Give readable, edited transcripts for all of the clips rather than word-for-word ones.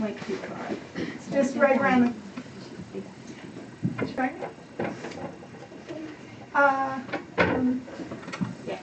Like to try. It's just right around the. Try it? Yeah.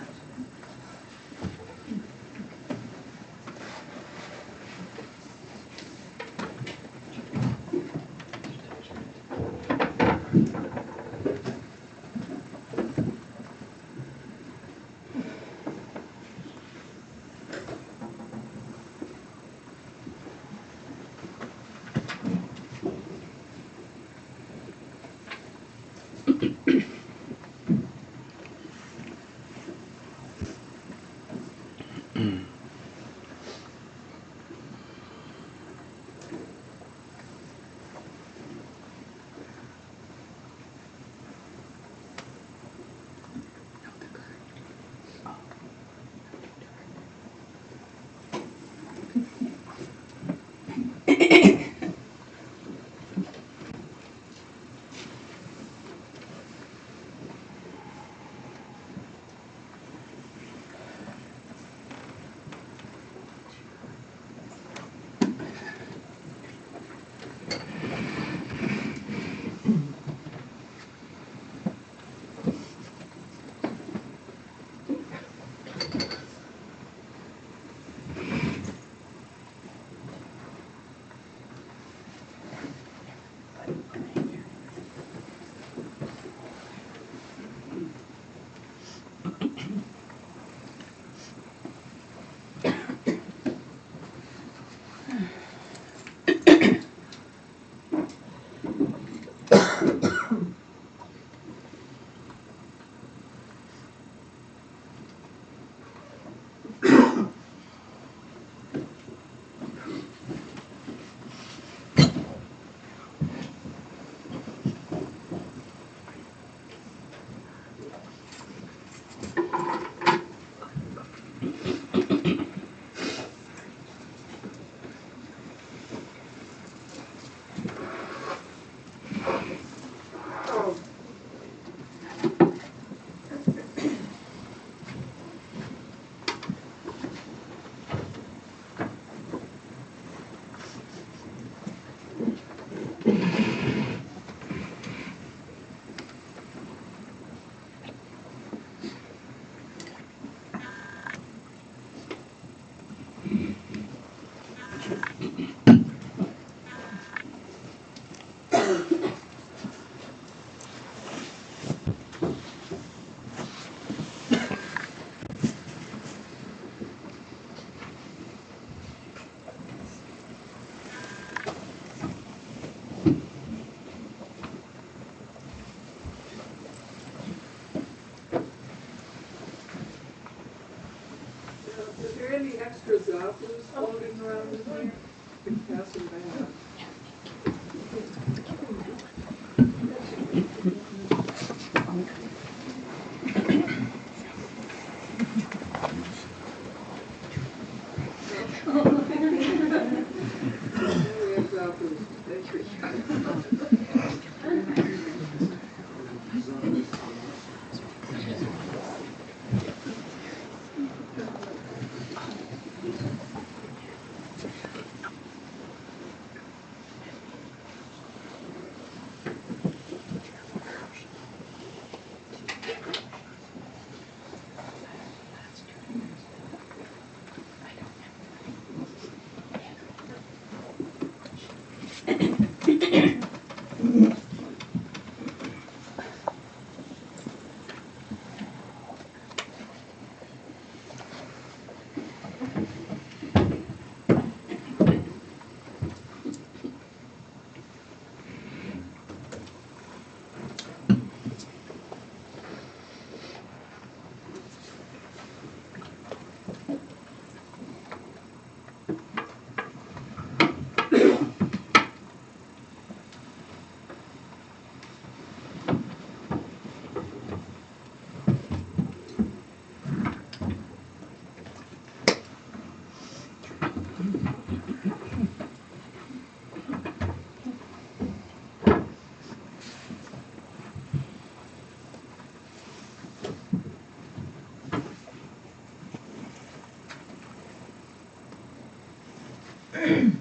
Is there any extra zappas floating around in there? You can pass them back. We have zappas. Thank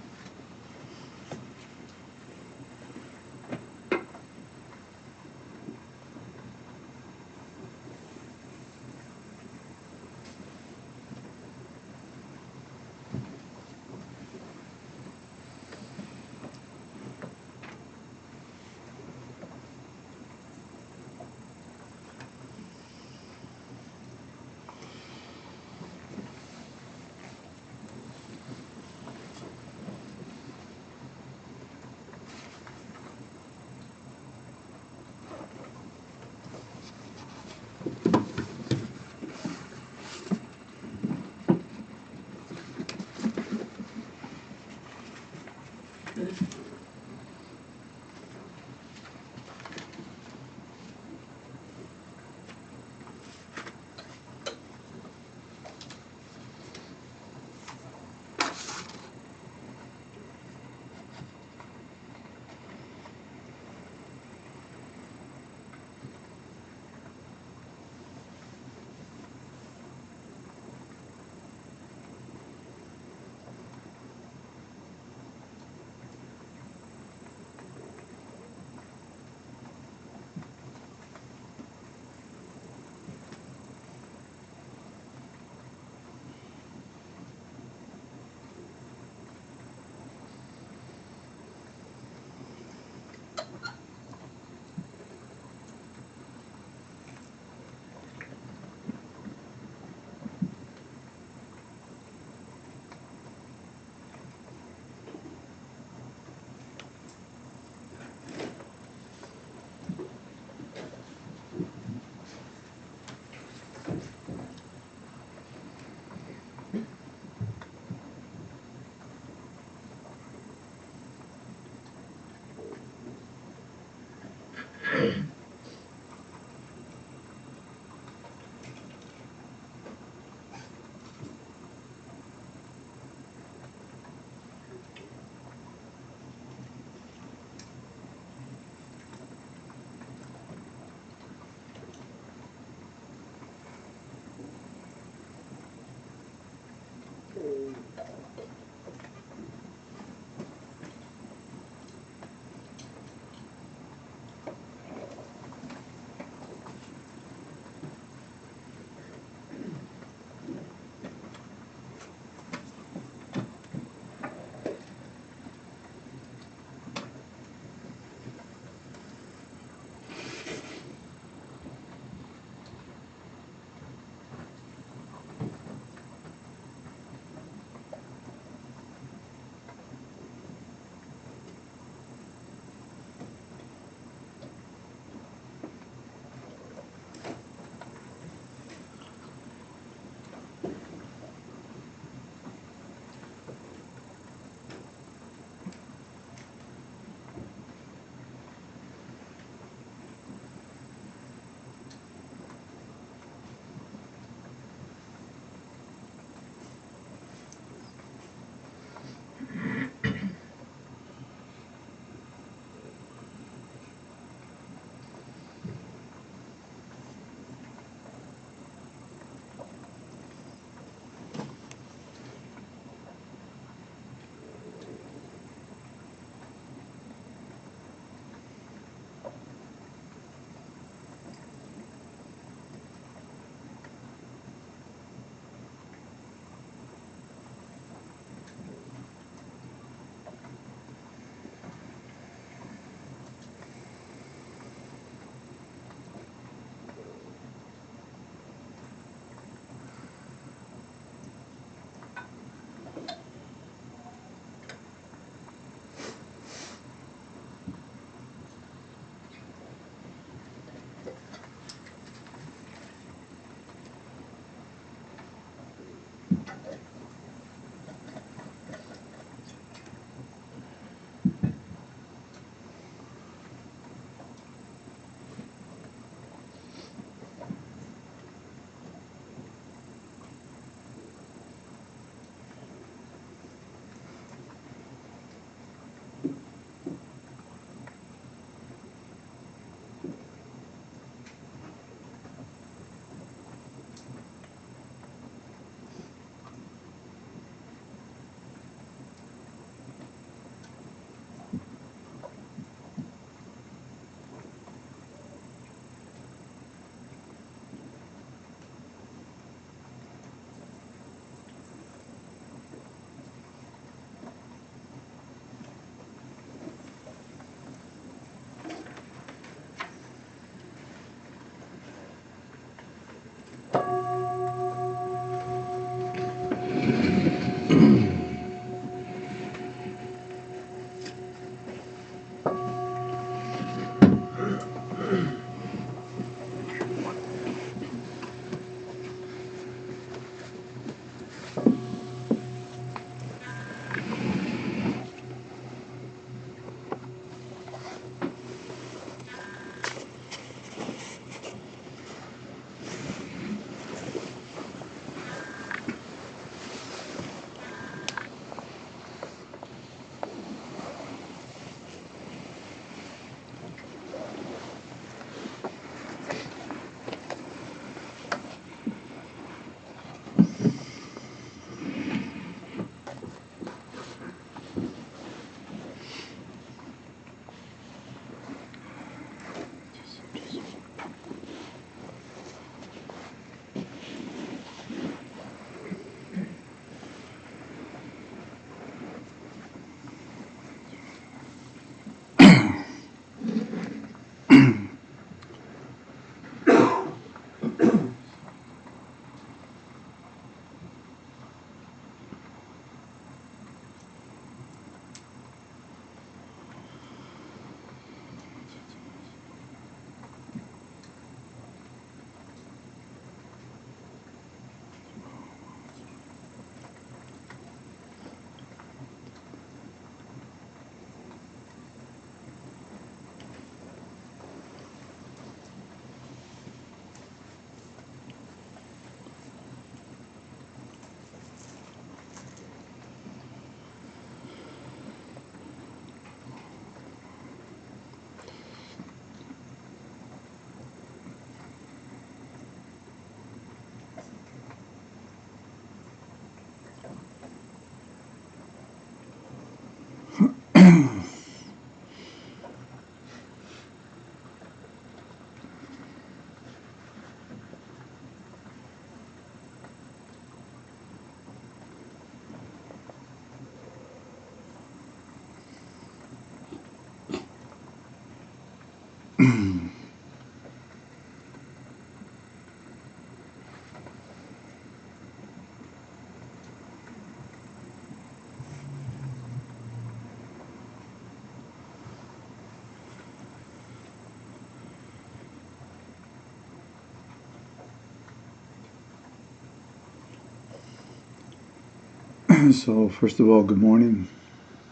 So first of all, good morning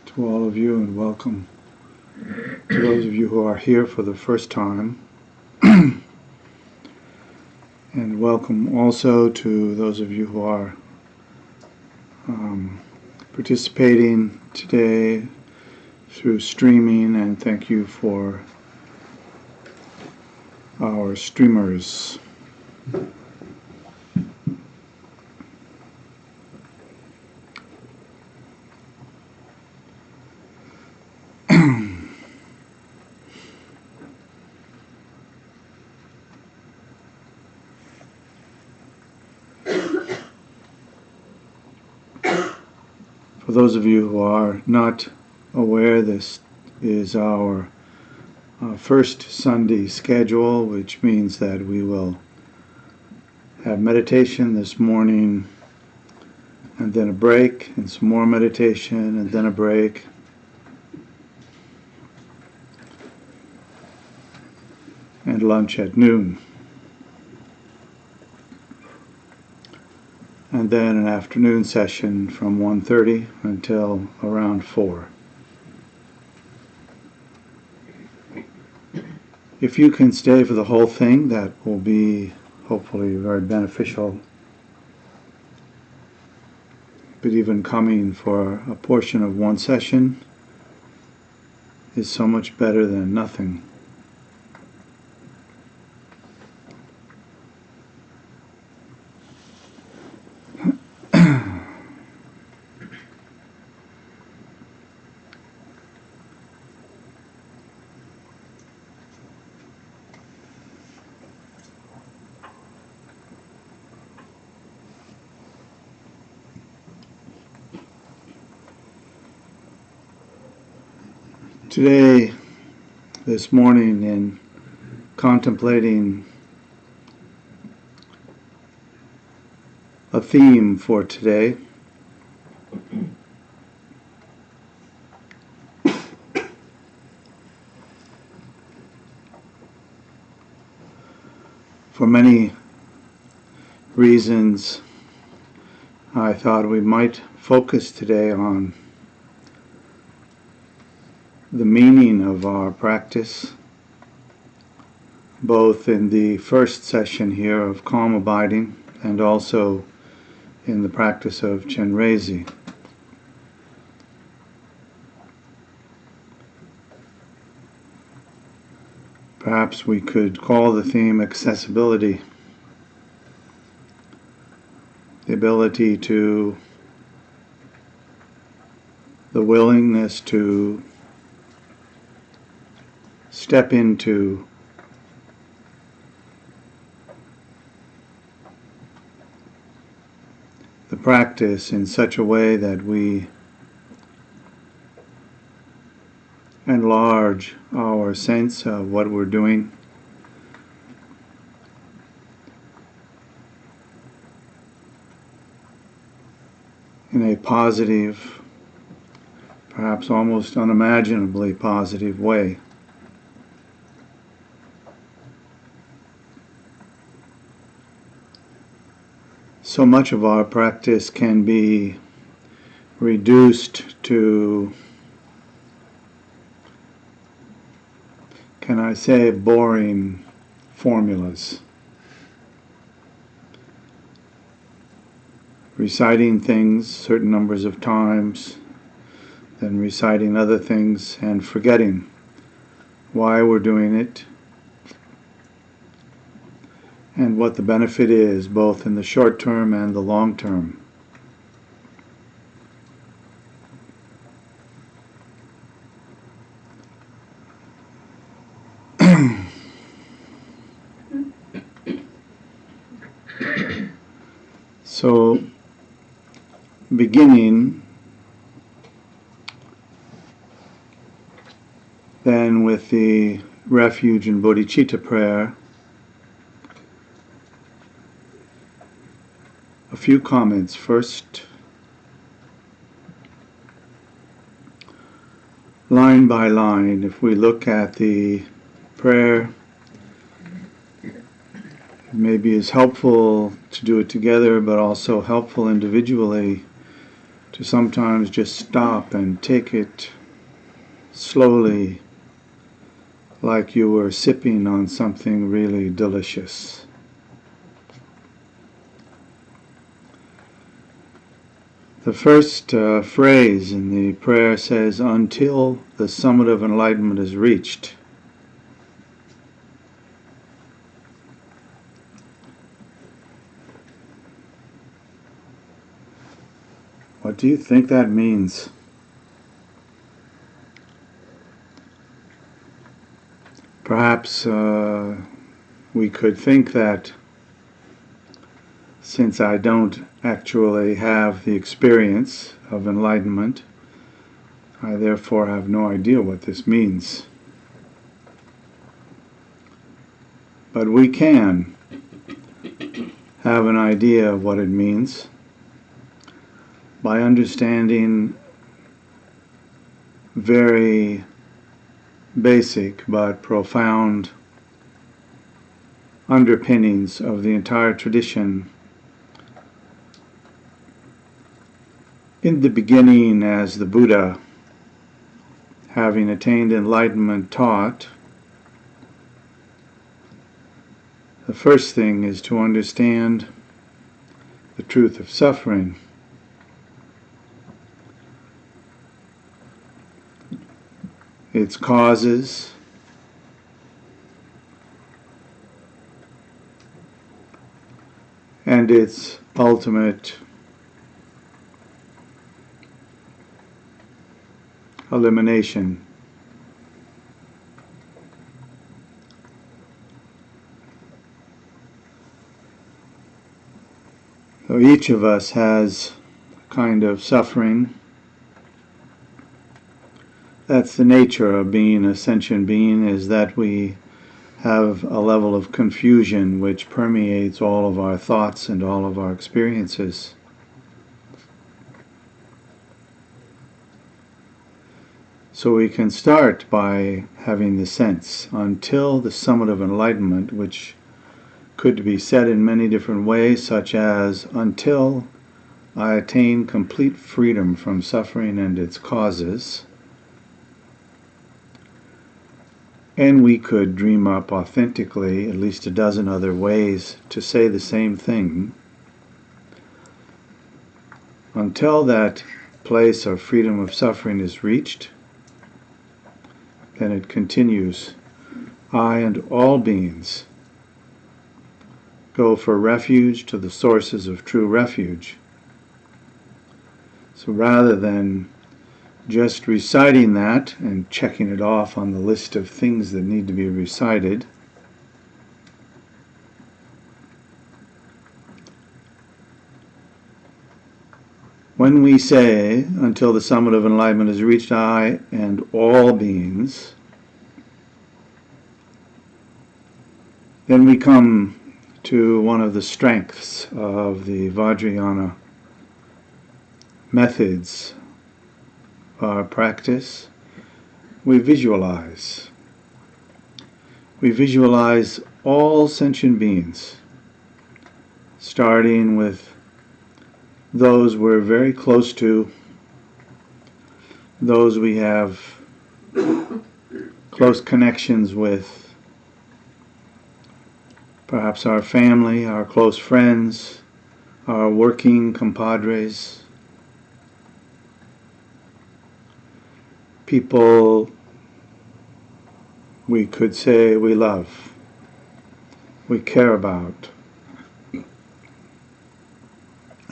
to all of you and welcome to those of you who are here for the first time. And welcome also to those of you who are participating today through streaming, and thank you for our streamers. For those of you who are not aware, this is our first Sunday schedule, which means that we will have meditation this morning, and then a break, and some more meditation, and then a break. And lunch at noon. And then an afternoon session from 1:30 until around 4. If you can stay for the whole thing, that will be hopefully very beneficial. But even coming for a portion of one session is so much better than nothing. Today, this morning, in contemplating a theme for today, for many reasons, I thought we might focus today on the meaning of our practice, both in the first session here of calm abiding and also in the practice of Chenrezi. Perhaps we could call the theme accessibility, the ability to, the willingness to step into the practice in such a way that we enlarge our sense of what we're doing, in a positive, perhaps almost unimaginably positive way. So much of our practice can be reduced to, can I say, boring formulas. Reciting things certain numbers of times, then reciting other things and forgetting why we're doing it and what the benefit is, both in the short term and the long term. So, beginning then with the refuge and bodhicitta prayer, a few comments. First, line by line, if we look at the prayer, maybe is helpful to do it together, but also helpful individually to sometimes just stop and take it slowly, like you were sipping on something really delicious. The first phrase in the prayer says, "Until the summit of enlightenment is reached." What do you think that means? Perhaps we could think that since I don't actually have the experience of enlightenment, I therefore have no idea what this means. But we can have an idea of what it means by understanding very basic but profound underpinnings of the entire tradition. In the beginning, as the Buddha, having attained enlightenment, taught, the first thing is to understand the truth of suffering. Its causes, and its ultimate elimination. So each of us has a kind of suffering. That's the nature of being a sentient being, is that we have a level of confusion which permeates all of our thoughts and all of our experiences. So we can start by having the sense, until the summit of enlightenment, which could be said in many different ways, such as, until I attain complete freedom from suffering and its causes. And we could dream up authentically at least a dozen other ways to say the same thing. Until that place of freedom of suffering is reached, then it continues. I and all beings go for refuge to the sources of true refuge. So rather than just reciting that and checking it off on the list of things that need to be recited, when we say, until the summit of enlightenment is reached, I and all beings, then we come to one of the strengths of the Vajrayana methods of our practice. We visualize. We visualize all sentient beings, starting with those we're very close to, those we have close connections with, perhaps our family, our close friends, our working compadres, people we could say we love, we care about.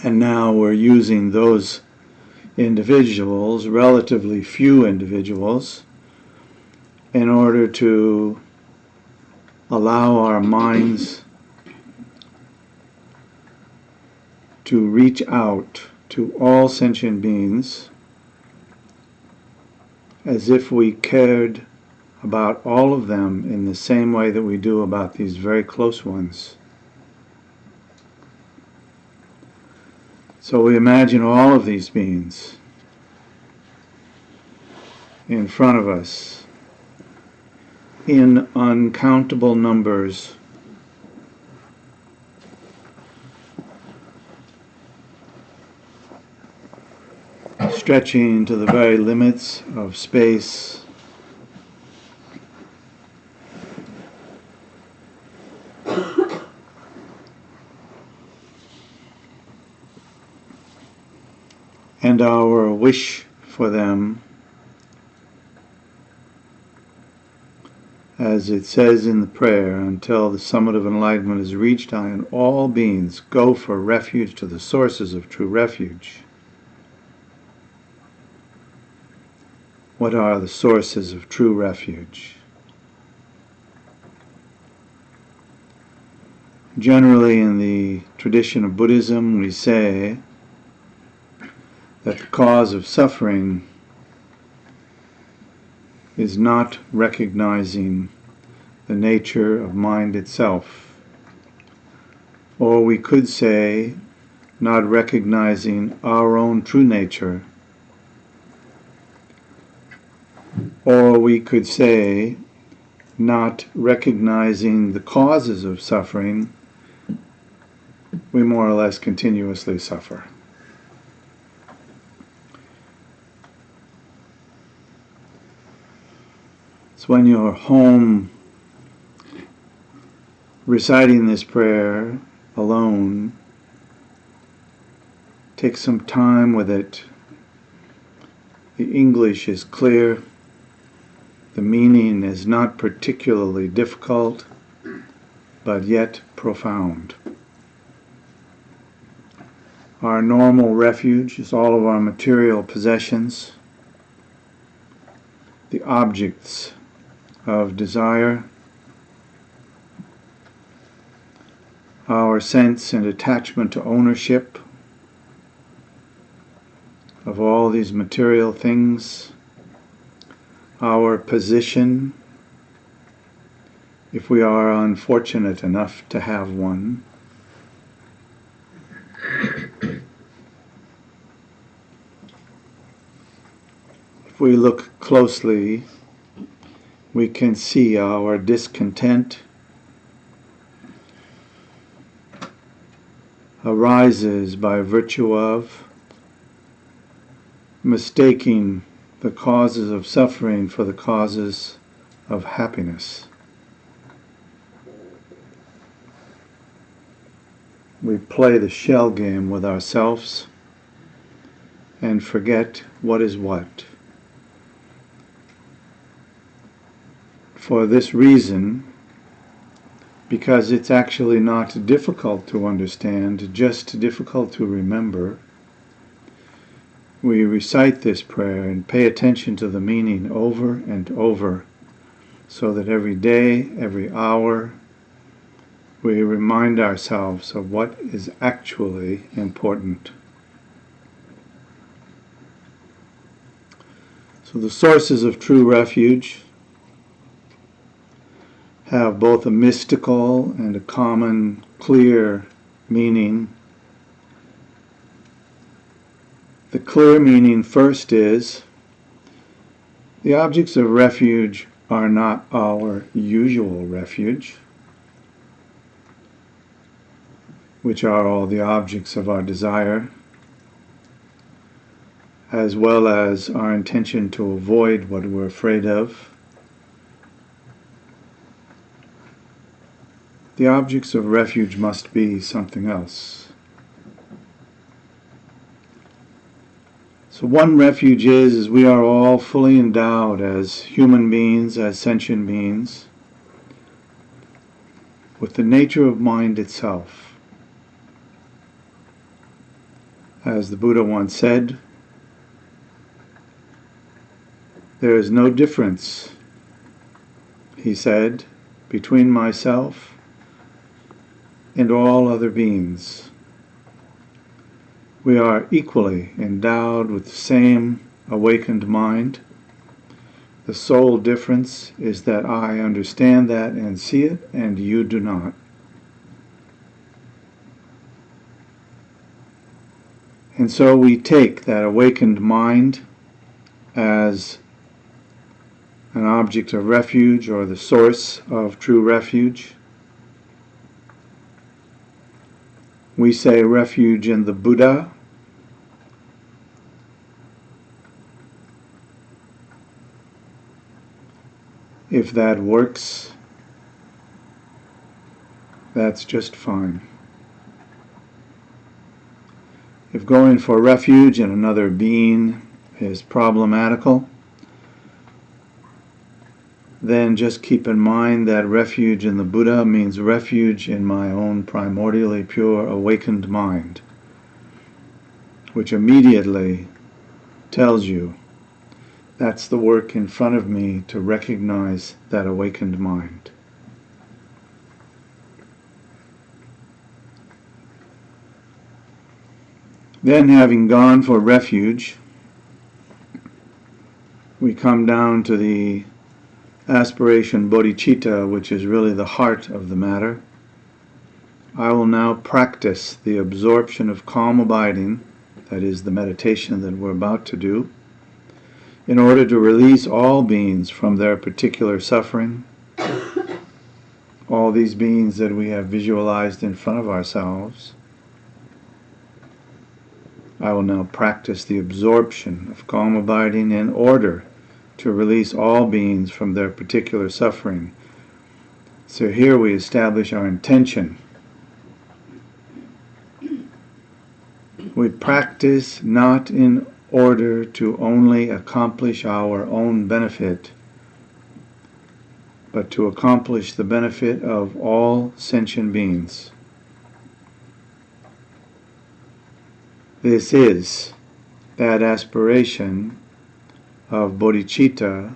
And now we're using those individuals, relatively few individuals, in order to allow our minds to reach out to all sentient beings as if we cared about all of them in the same way that we do about these very close ones. So we imagine all of these beings in front of us in uncountable numbers. stretching to the very limits of space. And our wish for them, as it says in the prayer, until the summit of enlightenment is reached, I and all beings go for refuge to the sources of true refuge. What are the sources of true refuge? Generally, in the tradition of Buddhism, we say that the cause of suffering is not recognizing the nature of mind itself. Or we could say, not recognizing our own true nature. Or we could say, not recognizing the causes of suffering, we more or less continuously suffer. So when you're home reciting this prayer alone, take some time with it. The English is clear. The meaning is not particularly difficult, but yet profound. Our normal refuge is all of our material possessions, the objects of desire, our sense and attachment to ownership of all these material things, our position, if we are unfortunate enough to have one. If we look closely, we can see our discontent arises by virtue of mistaking the causes of suffering for the causes of happiness. We play the shell game with ourselves and forget what is what. For this reason, because it's actually not difficult to understand, just difficult to remember, we recite this prayer and pay attention to the meaning over and over, so that every day, every hour, we remind ourselves of what is actually important. So the sources of true refuge have both a mystical and a common, clear meaning. The clear meaning first is, the objects of refuge are not our usual refuge, which are all the objects of our desire, as well as our intention to avoid what we're afraid of. The objects of refuge must be something else. So one refuge is we are all fully endowed as human beings, as sentient beings, with the nature of mind itself. As the Buddha once said, there is no difference, he said, between myself and all other beings. We are equally endowed with the same awakened mind. The sole difference is that I understand that and see it, and you do not. And so we take that awakened mind as an object of refuge, or the source of true refuge. We say refuge in the Buddha, If that works, that's just fine. If going for refuge in another being is problematical, then just keep in mind that refuge in the Buddha means refuge in my own primordially pure awakened mind, which immediately tells you that's the work in front of me to recognize that awakened mind. Then, having gone for refuge, we come down to the aspiration bodhicitta, which is really the heart of the matter. I will now practice the absorption of calm abiding, that is the meditation that we're about to do, in order to release all beings from their particular suffering, all these beings that we have visualized in front of ourselves. I will now practice the absorption of calm abiding in order to release all beings from their particular suffering. So here we establish our intention. We practice not in order to only accomplish our own benefit, but to accomplish the benefit of all sentient beings. This is that aspiration of bodhicitta,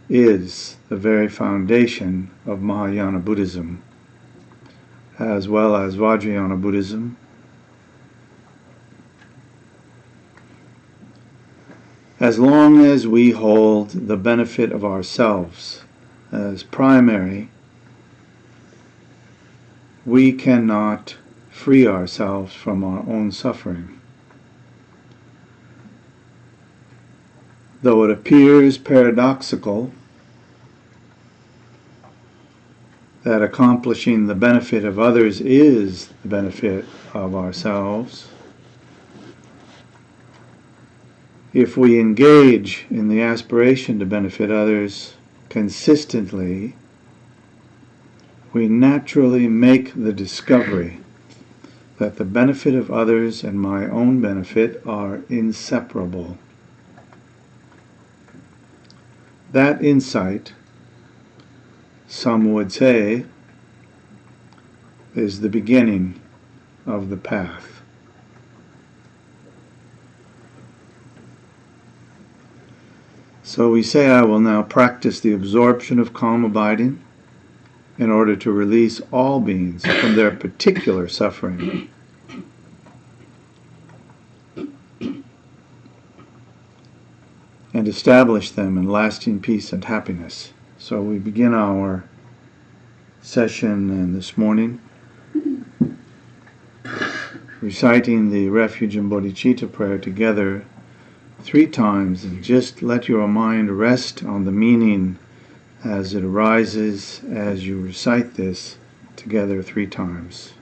is the very foundation of Mahayana Buddhism, as well as Vajrayana Buddhism. As long as we hold the benefit of ourselves as primary, we cannot free ourselves from our own suffering. Though it appears paradoxical that accomplishing the benefit of others is the benefit of ourselves, if we engage in the aspiration to benefit others consistently, we naturally make the discovery that the benefit of others and my own benefit are inseparable. That insight, some would say, is the beginning of the path. So we say, I will now practice the absorption of calm abiding in order to release all beings from their particular suffering. And establish them in lasting peace and happiness. So we begin our session this morning reciting the Refuge in Bodhicitta prayer together 3 times, and just let your mind rest on the meaning as it arises as you recite this together 3 times.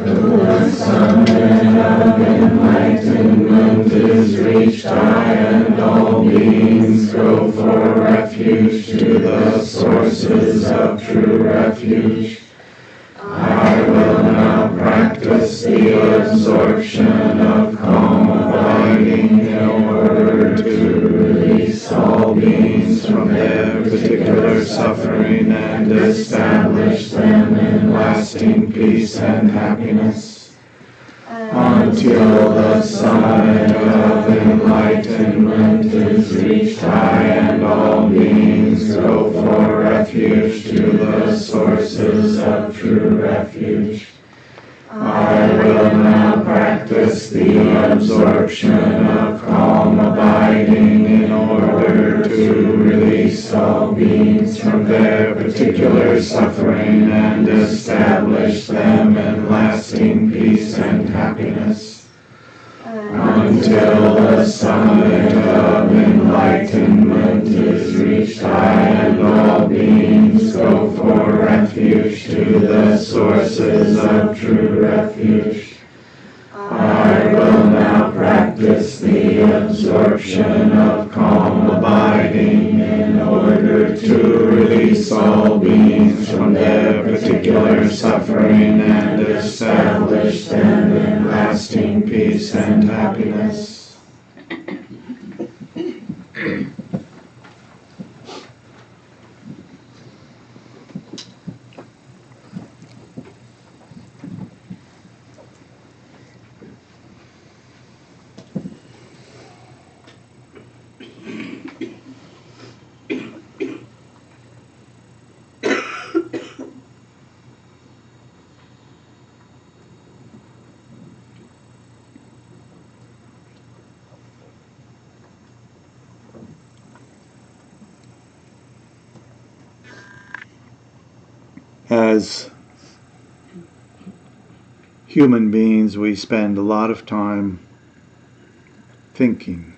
The summit of enlightenment is reached, I and all beings go for refuge to the sources of true refuge. I will now practice the absorption of calm abiding in order to release all beings from their particular suffering and establish them in lasting peace and happiness. Until the summit of enlightenment is reached, I and all beings go for refuge to the sources of true refuge. I will now practice the absorption of calm abiding in order to release all beings from their particular suffering and establish them in lasting peace and happiness. Until the summit of enlightenment is reached, I and all beings go for refuge to the sources of true refuge. I will now practice the absorption of calm happiness. As human beings, we spend a lot of time thinking.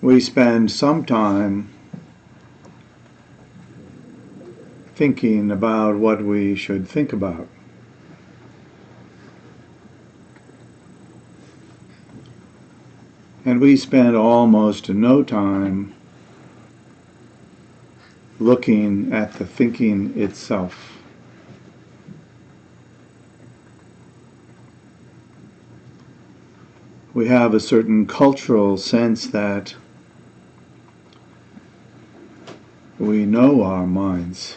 We spend some time thinking about what we should think about. And we spend almost no time looking at the thinking itself. We have a certain cultural sense that we know our minds.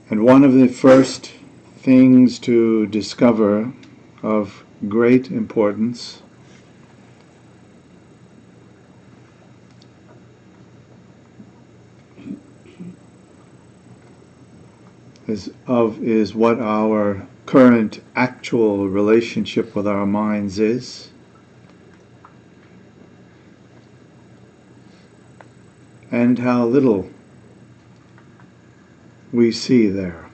And one of the first things to discover of great importance is what our current actual relationship with our minds is, and how little we see there.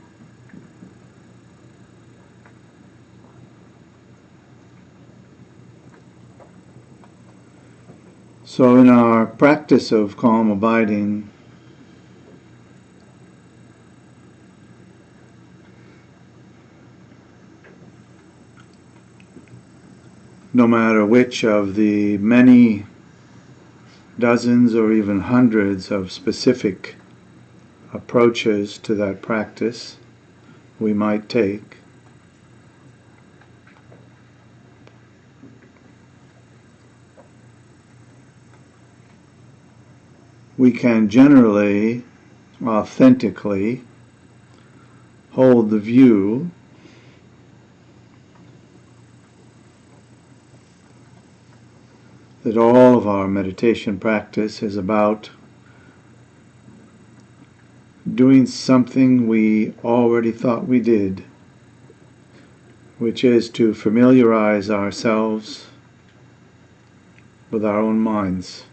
So in our practice of calm abiding, no matter which of the many dozens or even hundreds of specific approaches to that practice we might take, we can generally, authentically, hold the view that all of our meditation practice is about doing something we already thought we did, which is to familiarize ourselves with our own minds.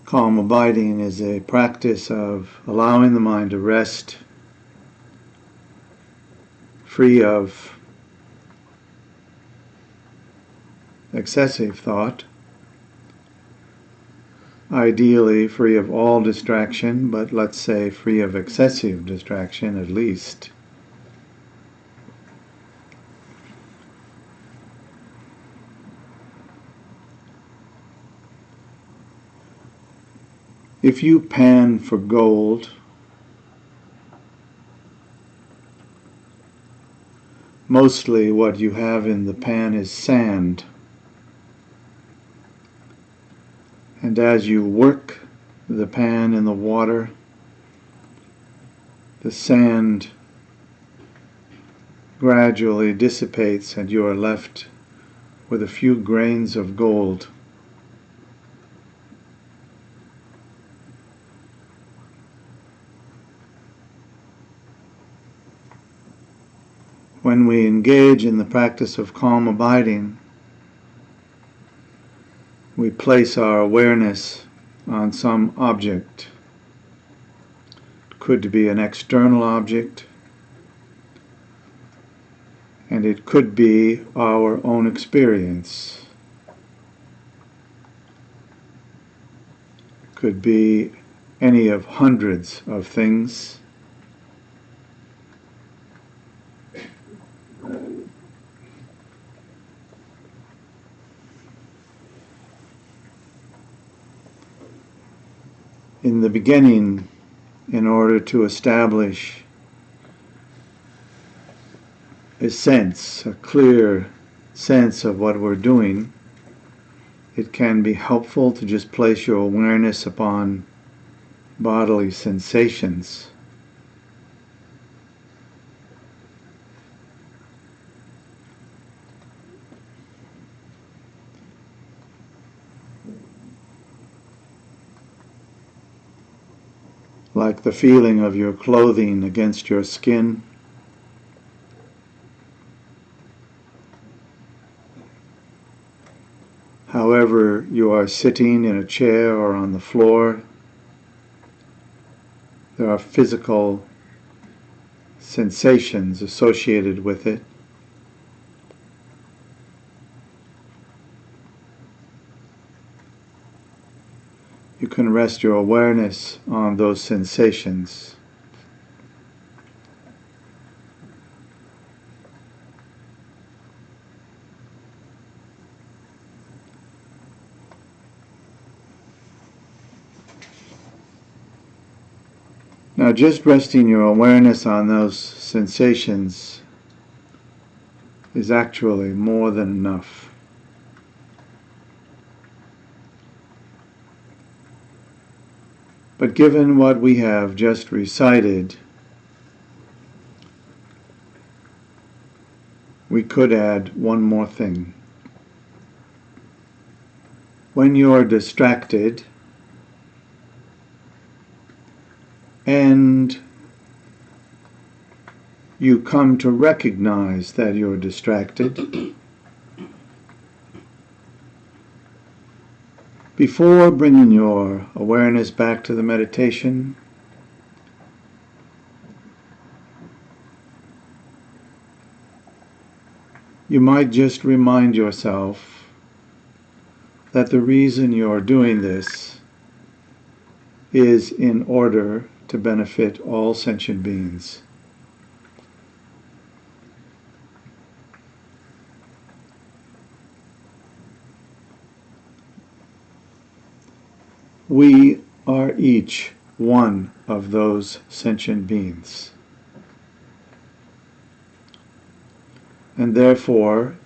Calm abiding is a practice of allowing the mind to rest free of excessive thought, ideally free of all distraction, but let's say free of excessive distraction at least. If you pan for gold, mostly what you have in the pan is sand. And as you work the pan in the water, the sand gradually dissipates and you are left with a few grains of gold. When we engage in the practice of calm abiding, we place our awareness on some object. It could be an external object, and it could be our own experience. It could be any of hundreds of things. In the beginning, in order to establish a sense, a clear sense of what we're doing, it can be helpful to just place your awareness upon bodily sensations. Like the feeling of your clothing against your skin, however you are sitting in a chair or on the floor, there are physical sensations associated with it. You can rest your awareness on those sensations. Now, just resting your awareness on those sensations is actually more than enough. But given what we have just recited, we could add one more thing. When you're distracted and you come to recognize that you're distracted, before bringing your awareness back to the meditation, you might just remind yourself that the reason you're doing this is in order to benefit all sentient beings. We are each one of those sentient beings. And therefore,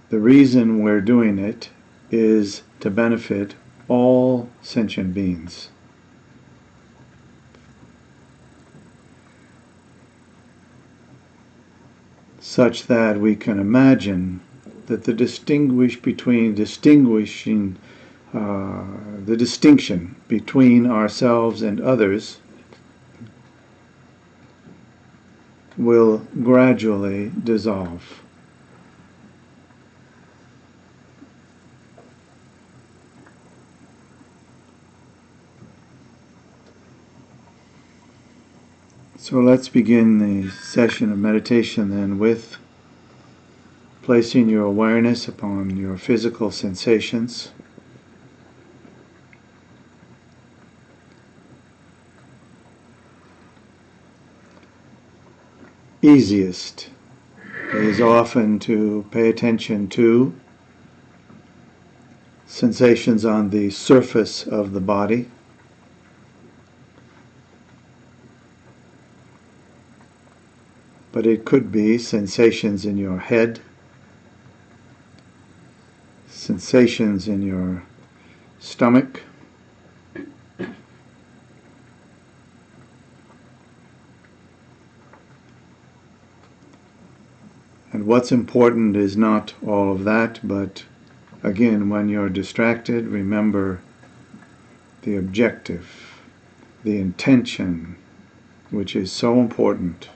the reason we're doing it is to benefit all sentient beings. Such that we can imagine that the distinction between ourselves and others will gradually dissolve. So let's begin the session of meditation then with placing your awareness upon your physical sensations. Easiest is often to pay attention to sensations on the surface of the body. But it could be sensations in your head, sensations in your stomach, and what's important is not all of that, but again, when you're distracted, remember the objective, the intention, which is so important.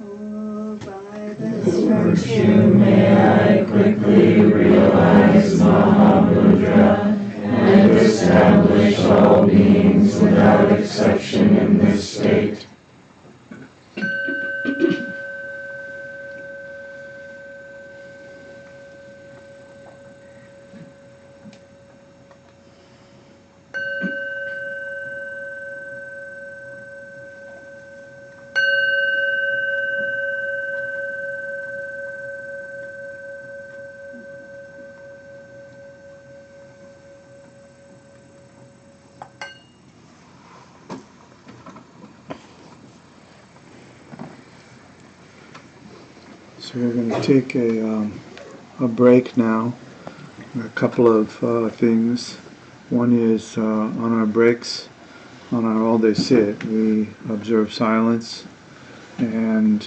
Oh, by This this virtue may I quickly realize Mahamudra and establish all beings without exception in this state. So we're going to take a break now. A couple of things. One is on our breaks, on our all-day sit, we observe silence, and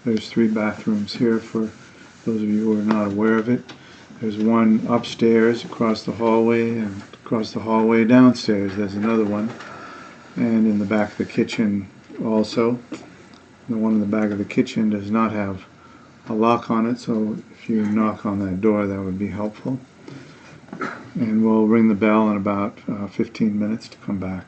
there's 3 bathrooms here for those of you who are not aware of it. There's one upstairs across the hallway, and across the hallway downstairs there's another one, and in the back of the kitchen also. The one in the back of the kitchen does not have a lock on it, so if you knock on that door, that would be helpful. And we'll ring the bell in about 15 minutes to come back.